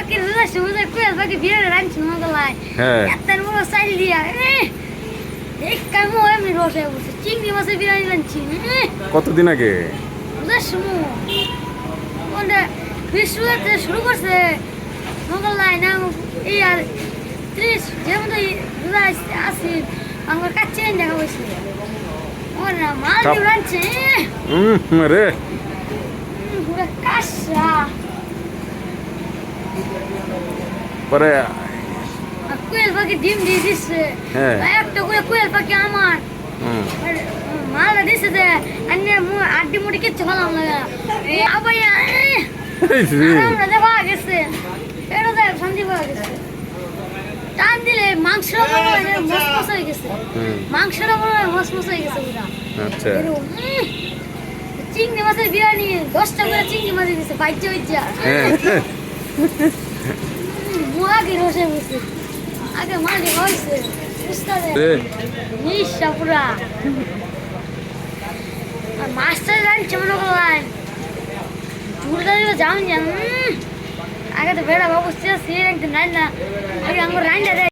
পাখির কোয়েল পাখি বিয়ে রাঁধছি মগলায় এত বড় চাইল দিয়া এই কামো আমি রসে বসে চিংড়ি মাছের বিরিয়ানি রাঁধছি কতদিন আগে? বিশ্বতে শুরু করছে মগলায় না এই আর 30 যে মতো আসি আমার কাছে দেখা হয়েছে ওরা মাল রাঁধছে রে পুরো কাঁচা পরে কোয়েল পাখি ডিম দিয়ে দিচ্ছে একটা করে কোয়েল পাখি আমার মালা দিছে যে আড্ডি মুড়ি কিচ্ছু ভালো লাগে আবার আমরা যে পাওয়া গেছে এটা দেখ শান্তি পাওয়া গেছে টান দিলে মাংসটা মসমস হয়ে গেছে মাংসটা মসমস হয়ে গেছে ওরা আচ্ছা চিংড়ি মাছের বিরিয়ানি 10টা করে চিংড়ি মাছ দিছে বাইচে বাইচা আগে রসে বসে আগে মাঝে হয়েছে নিঃশ্বা পুরা আর মাছটা জানছে মনে করলাম চুলটা যাও আগে তো বেড়া বাবু সে রাখতে নাই না আগে আমার রান্না